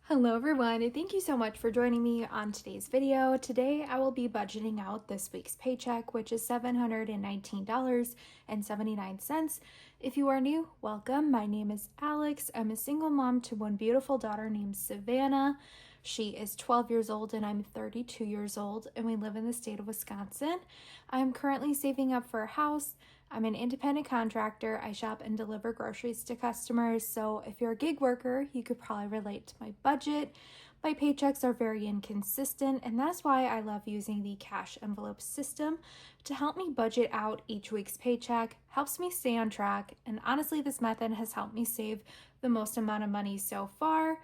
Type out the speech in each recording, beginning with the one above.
Hello everyone, and thank you so much for joining me on today's video. Today I will be budgeting out this week's paycheck, which is $719.79. If you are new, welcome. My name is Alex. I'm a single mom to one beautiful daughter named Savannah. She is 12 years old and I'm 32 years old, and we live in the state of Wisconsin. I'm currently saving up for a house. I'm an independent contractor. I shop and deliver groceries to customers. So if you're a gig worker, you could probably relate to my budget. My paychecks are very inconsistent, and that's why I love using the cash envelope system to help me budget out each week's paycheck, helps me stay on track, and honestly, this method has helped me save the most amount of money so far.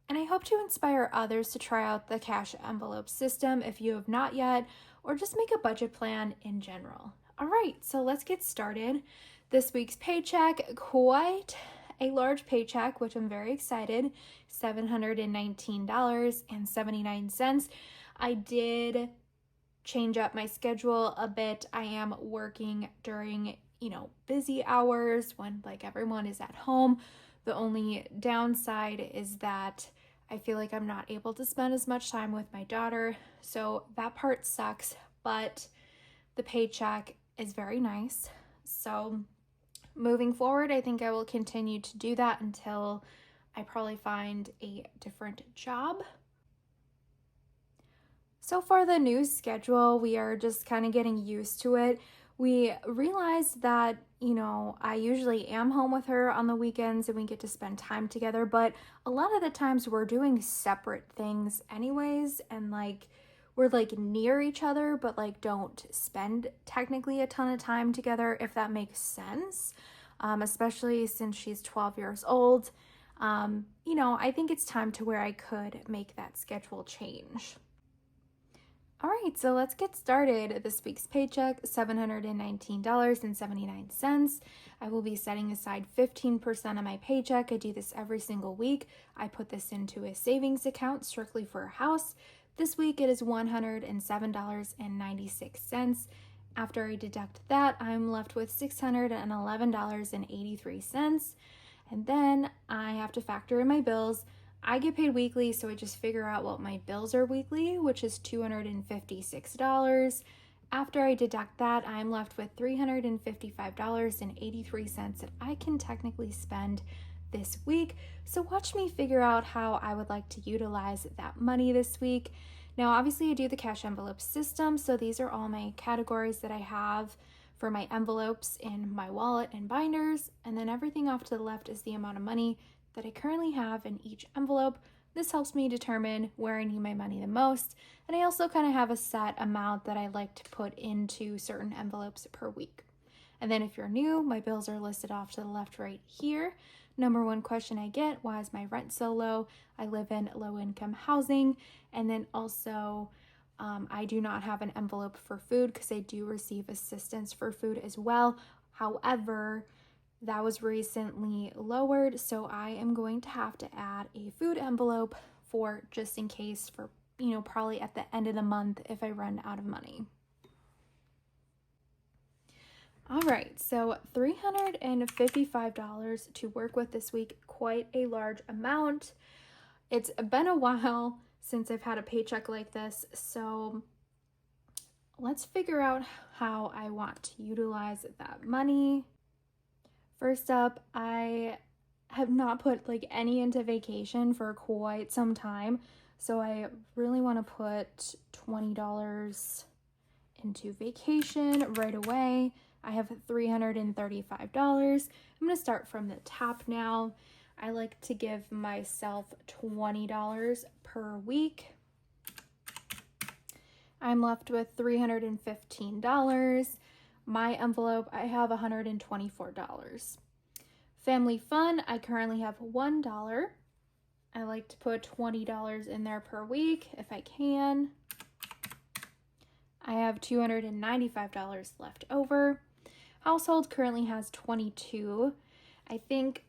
And I hope to inspire others to try out the cash envelope system if you have not yet, or just make a budget plan in general. All right, so let's get started. This week's paycheck, quite a large paycheck, which I'm very excited, $719.79. I did change up my schedule a bit. I am working during, busy hours when everyone is at home. The only downside is that I feel like I'm not able to spend as much time with my daughter. So that part sucks, but the paycheck is very nice. So moving forward, I think I will continue to do that until I probably find a different job. So for the new schedule, we are just kind of getting used to it. We realized that, I usually am home with her on the weekends and we get to spend time together, but a lot of the times we're doing separate things anyways, and we're near each other, but don't spend technically a ton of time together, if that makes sense. Especially since she's 12 years old. I think it's time to where I could make that schedule change. All right, so let's get started. This week's paycheck, $719.79. I will be setting aside 15% of my paycheck. I do this every single week. I put this into a savings account strictly for a house. This week it is $107.96. After I deduct that, I'm left with $611.83. And then I have to factor in my bills. I get paid weekly, so I just figure out what my bills are weekly, which is $256. After I deduct that, I'm left with $355.83 that I can technically spend this week. So watch me figure out how I would like to utilize that money this week. Now, obviously I do the cash envelope system, so these are all my categories that I have for my envelopes in my wallet and binders, and then everything off to the left is the amount of money that I currently have in each envelope. This helps me determine where I need my money the most, and I also kind of have a set amount that I like to put into certain envelopes per week. And then if you're new, my bills are listed off to the left right here. Number one question I get, why is my rent so low? I live in low-income housing. And then also, I do not have an envelope for food because I do receive assistance for food as well. However, that was recently lowered, so I am going to have to add a food envelope for just in case for, probably at the end of the month if I run out of money. All right, so $355 to work with this week, quite a large amount. It's been a while since I've had a paycheck like this, so let's figure out how I want to utilize that money. First up, I have not put any into vacation for quite some time, so I really want to put $20 into vacation right away. I have $335. I'm going to start from the top now. I like to give myself $20 per week. I'm left with $315. My envelope, I have $124. Family fun, I currently have $1. I like to put $20 in there per week if I can. I have $295 left over. Household currently has $22. I think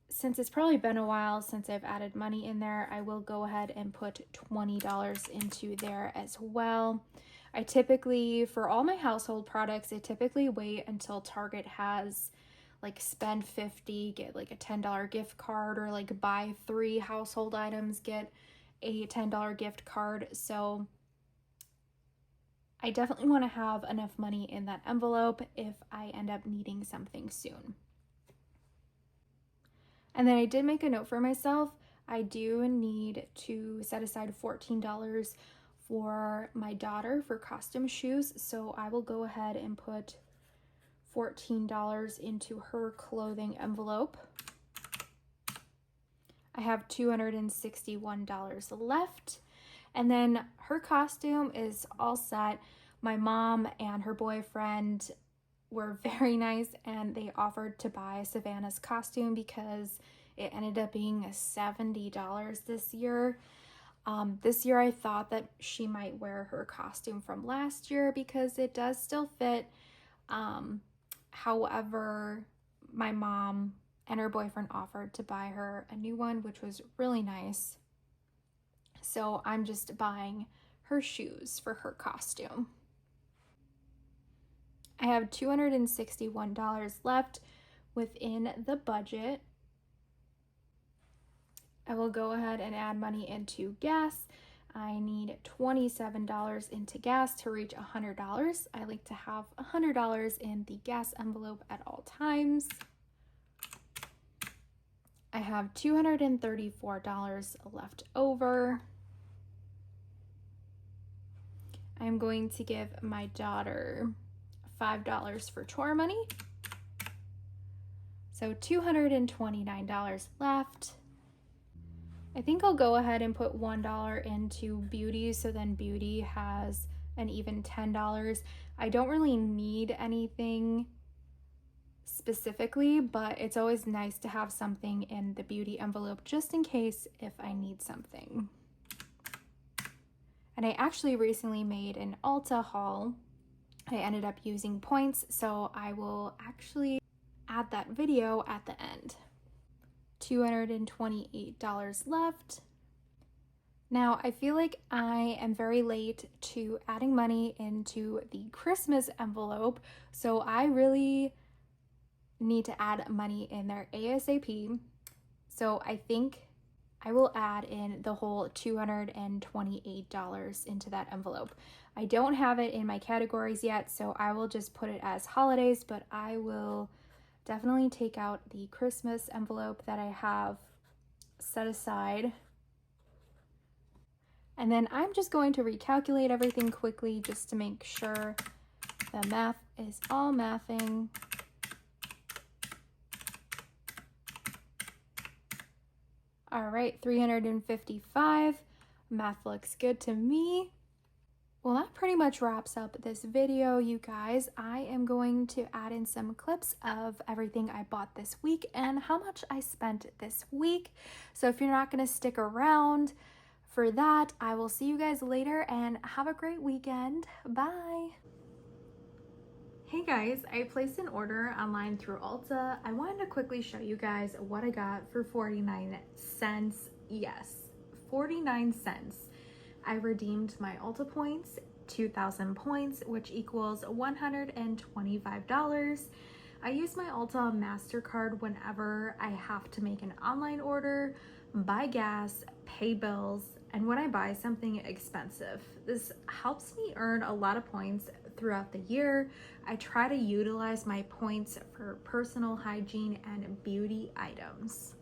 since it's probably been a while since I've added money in there, I will go ahead and put $20 into there as well. I typically, for all my household products, I typically wait until Target has like spend 50, get like a $10 gift card, or like buy 3 household items, get a $10 gift card. So I definitely want to have enough money in that envelope if I end up needing something soon. And then I did make a note for myself. I do need to set aside $14 for my daughter for costume shoes. So I will go ahead and put $14 into her clothing envelope. I have $261 left. And then her costume is all set. My mom and her boyfriend were very nice, and they offered to buy Savannah's costume because it ended up being $70 this year. This year I thought that she might wear her costume from last year because it does still fit. However, my mom and her boyfriend offered to buy her a new one, which was really nice. So I'm just buying her shoes for her costume. I have $261 left within the budget. I will go ahead and add money into gas. I need $27 into gas to reach $100. I like to have $100 in the gas envelope at all times. I have $234 left over. I'm going to give my daughter $5 for chore money. So $229 left. I think I'll go ahead and put $1 into beauty, so then beauty has an even $10. I don't really need anything specifically, but it's always nice to have something in the beauty envelope just in case if I need something. And I actually recently made an Ulta haul. I ended up using points, so I will actually add that video at the end. $228 left. Now, I feel like I am very late to adding money into the Christmas envelope, so I really need to add money in there ASAP. So I think I will add in the whole $228 into that envelope. I don't have it in my categories yet, so I will just put it as holidays, but I will definitely take out the Christmas envelope that I have set aside. And then I'm just going to recalculate everything quickly just to make sure the math is all mathing. All right, 355. Math looks good to me. Well, that pretty much wraps up this video, you guys. I am going to add in some clips of everything I bought this week and how much I spent this week. So if you're not going to stick around for that, I will see you guys later and have a great weekend. Bye. Hey guys, I placed an order online through Ulta. I wanted to quickly show you guys what I got for 49 cents. Yes, 49 cents. I redeemed my Ulta points, 2,000 points, which equals $125. I use my Ulta MasterCard whenever I have to make an online order, buy gas, pay bills, and when I buy something expensive. This helps me earn a lot of points throughout the year. I try to utilize my points for personal hygiene and beauty items.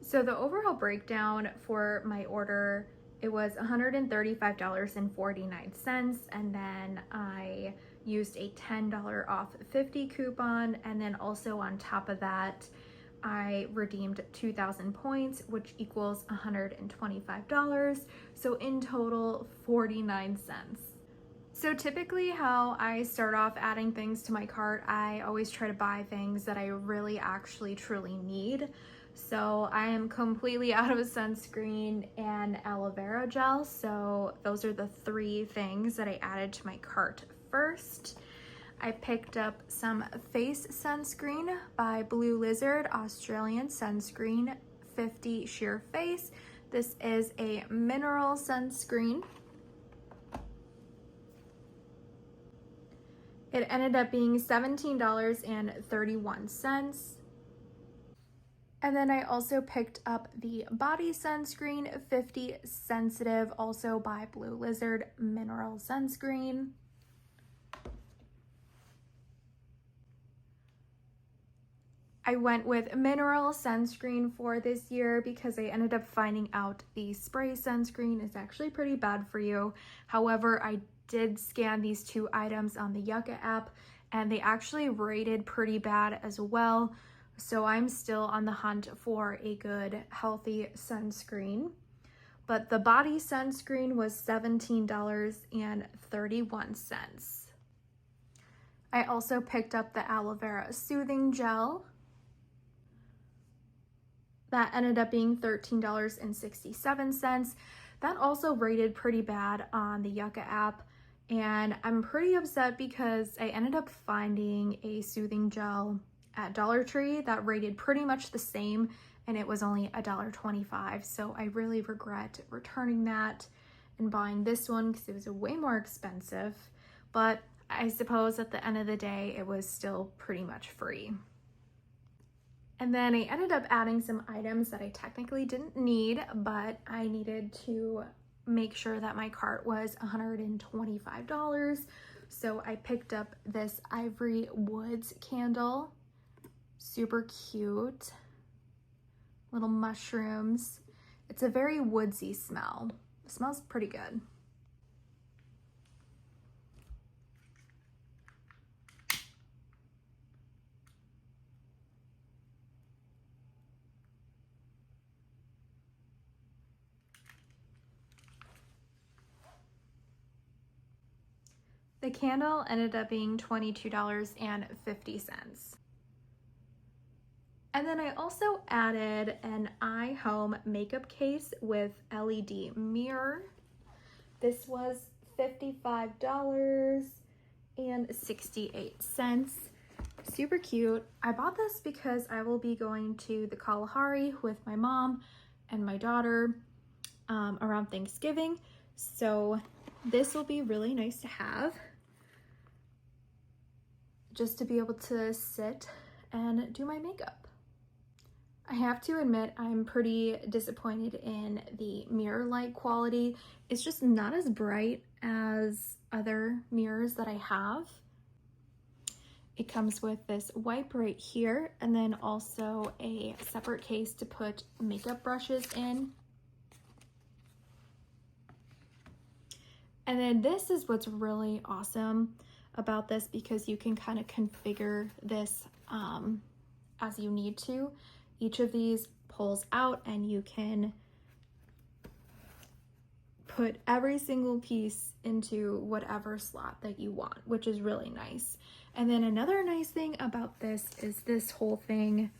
So the overall breakdown for my order, it was $135.49, and then I used a $10 off 50 coupon, and then also on top of that, I redeemed 2,000 points, which equals $125. So in total, 49 cents. So typically how I start off adding things to my cart, I always try to buy things that I really actually truly need. So I am completely out of sunscreen and aloe vera gel. So those are the 3 things that I added to my cart first. I picked up some face sunscreen by Blue Lizard, Australian sunscreen 50 sheer face. This is a mineral sunscreen. It ended up being $17.31. And then I also picked up the body sunscreen 50 Sensitive, also by Blue Lizard Mineral Sunscreen. I went with mineral sunscreen for this year because I ended up finding out the spray sunscreen is actually pretty bad for you. However, I did scan these two items on the Yucca app and they actually rated pretty bad as well. So I'm still on the hunt for a good, healthy sunscreen. But the body sunscreen was $17.31. I also picked up the aloe vera soothing gel. That ended up being $13.67. That also rated pretty bad on the Yucca app. And I'm pretty upset because I ended up finding a soothing gel at Dollar Tree that rated pretty much the same and it was only $1.25. So I really regret returning that and buying this one because it was way more expensive. But I suppose at the end of the day, it was still pretty much free. And then I ended up adding some items that I technically didn't need, but I needed to make sure that my cart was $125. So I picked up this Ivory Woods candle. Super cute. Little mushrooms. It's a very woodsy smell. It smells pretty good. The candle ended up being $22.50. And then I also added an iHome makeup case with LED mirror. This was $55.68. Super cute. I bought this because I will be going to the Kalahari with my mom and my daughter around Thanksgiving. So this will be really nice to have, just to be able to sit and do my makeup. I have to admit, I'm pretty disappointed in the mirror light quality. It's just not as bright as other mirrors that I have. It comes with this wipe right here and then also a separate case to put makeup brushes in. And then this is what's really awesome about this, because you can kind of configure this as you need to. Each of these pulls out and you can put every single piece into whatever slot that you want, which is really nice. And then another nice thing about this is this whole thing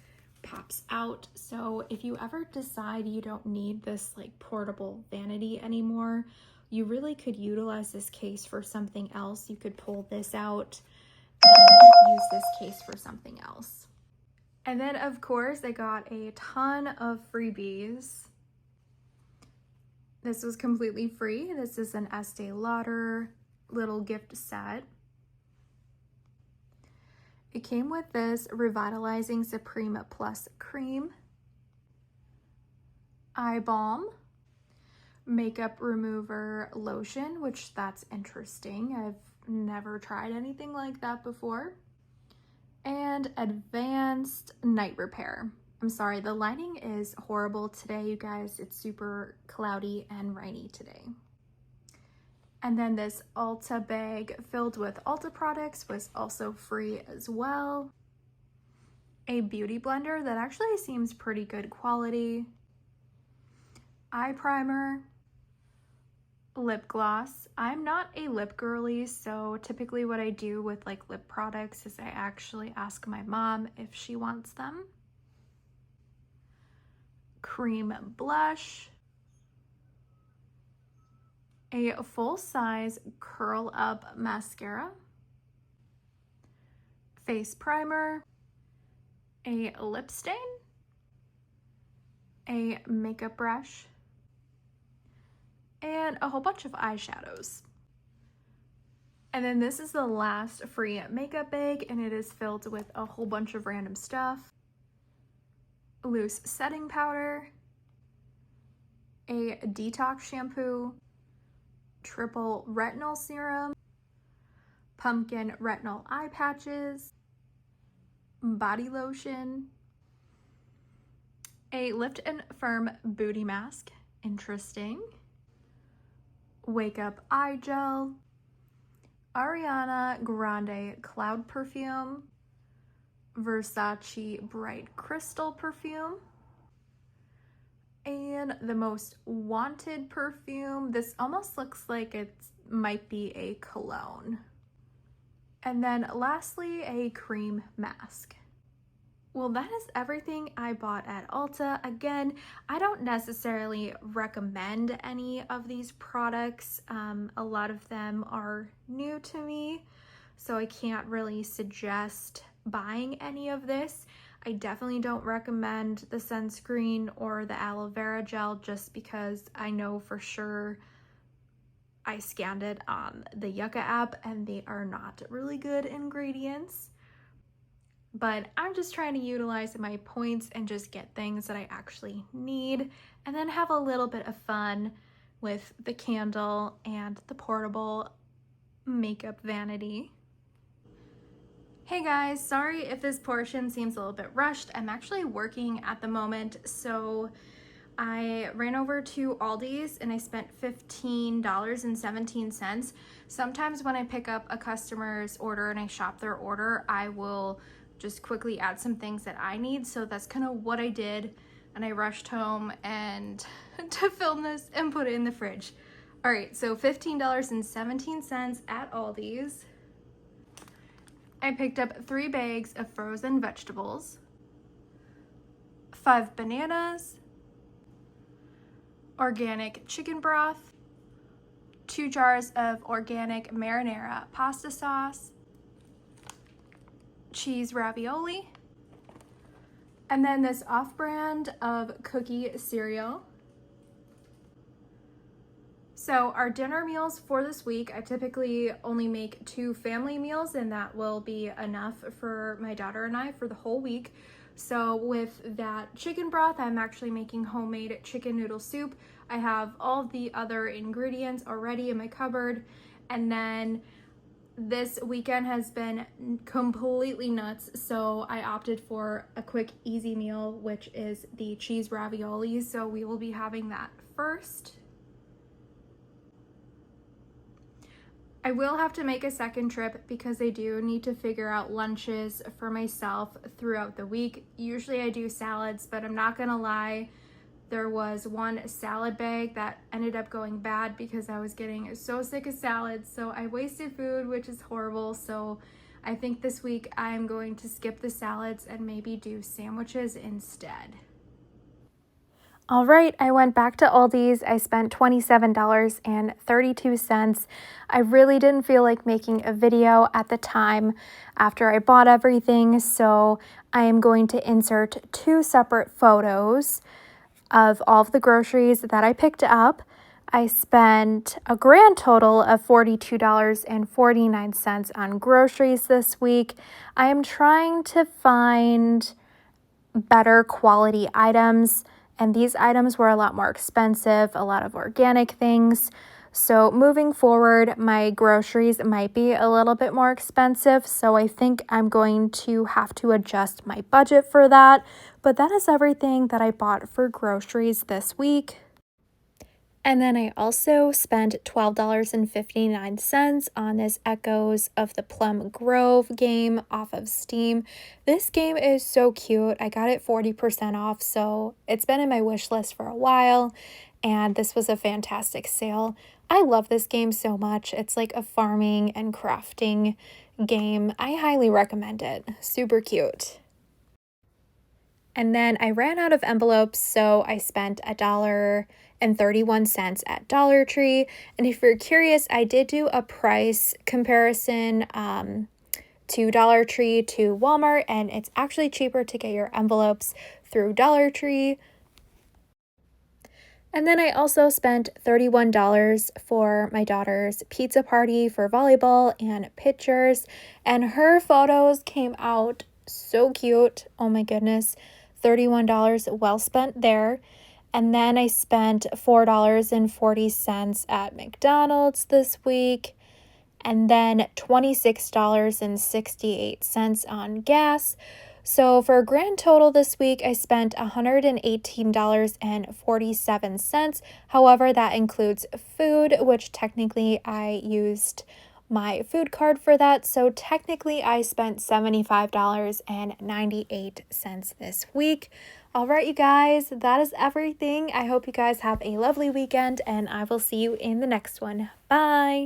pops out. So if you ever decide you don't need this like portable vanity anymore, you really could utilize this case for something else. You could pull this out and use this case for something else. And then of course I got a ton of freebies. This was completely free. This is an Estee Lauder little gift set. It came with this Revitalizing Supreme Plus Cream, eye balm, makeup remover lotion, which that's interesting. I've never tried anything like that before. And advanced night repair. I'm sorry, the lighting is horrible today, you guys. It's super cloudy and rainy today. And then this Ulta bag filled with Ulta products was also free as well. A beauty blender that actually seems pretty good quality. Eye primer. Lip gloss. I'm not a lip girly, so typically what I do with like lip products is I actually ask my mom if she wants them. Cream blush. A full-size curl up mascara. Face primer. A lip stain. A makeup brush. And a whole bunch of eyeshadows. And then this is the last free makeup bag, and it is filled with a whole bunch of random stuff. Loose setting powder, a detox shampoo, triple retinol serum, pumpkin retinol eye patches, body lotion, a lift and firm booty mask, interesting, wake up eye gel, Ariana Grande cloud perfume, Versace bright crystal perfume, and the most wanted perfume. This almost looks like it might be a cologne. And then lastly, a cream mask. Well, that is everything I bought at Ulta. Again, I don't necessarily recommend any of these products. A lot of them are new to me, so I can't really suggest buying any of this. I definitely don't recommend the sunscreen or the aloe vera gel just because I know for sure I scanned it on the Yucca app and they are not really good ingredients. But I'm just trying to utilize my points and just get things that I actually need and then have a little bit of fun with the candle and the portable makeup vanity. Hey guys, sorry if this portion seems a little bit rushed. I'm actually working at the moment, so I ran over to Aldi's and I spent $15.17. Sometimes when I pick up a customer's order and I shop their order, I will just quickly add some things that I need. So that's kind of what I did. And I rushed home and to film this and put it in the fridge. All right, so $15.17 at Aldi's. I picked up 3 bags of frozen vegetables, 5 bananas, organic chicken broth, 2 jars of organic marinara pasta sauce, cheese ravioli, and then this off-brand of cookie cereal. So our dinner meals for this week, I typically only make 2 family meals, and that will be enough for my daughter and I for the whole week. So with that chicken broth, I'm actually making homemade chicken noodle soup. I have all the other ingredients already in my cupboard, and then this weekend has been completely nuts, so I opted for a quick, easy meal, which is the cheese ravioli. So we will be having that first. I will have to make a second trip because I do need to figure out lunches for myself throughout the week. Usually I do salads, but I'm not gonna lie, there was one salad bag that ended up going bad because I was getting so sick of salads. So I wasted food, which is horrible. So I think this week I'm going to skip the salads and maybe do sandwiches instead. All right, I went back to Aldi's. I spent $27.32. I really didn't feel like making a video at the time after I bought everything, so I am going to insert 2 separate photos of all of the groceries that I picked up. I spent a grand total of $42.49 on groceries this week. I am trying to find better quality items, and these items were a lot more expensive, a lot of organic things. So moving forward, my groceries might be a little bit more expensive, so I think I'm going to have to adjust my budget for that. But that is everything that I bought for groceries this week. And then I also spent $12.59 on this Echoes of the Plum Grove game off of Steam. This game is so cute. I got it 40% off, so it's been in my wish list for a while, and this was a fantastic sale. I love this game so much. It's like a farming and crafting game. I highly recommend it. Super cute. And then I ran out of envelopes, so I spent $1.31 at Dollar Tree. And if you're curious, I did do a price comparison to Dollar Tree to Walmart, and it's actually cheaper to get your envelopes through Dollar Tree. And then I also spent $31 for my daughter's pizza party for volleyball and pictures. And her photos came out so cute. Oh my goodness. $31 well spent there. And then I spent $4.40 at McDonald's this week. And then $26.68 on gas. So for a grand total this week, I spent $118.47. However, that includes food, which technically I used my food card for that. So technically I spent $75.98 this week. All right, you guys, that is everything. I hope you guys have a lovely weekend and I will see you in the next one. Bye.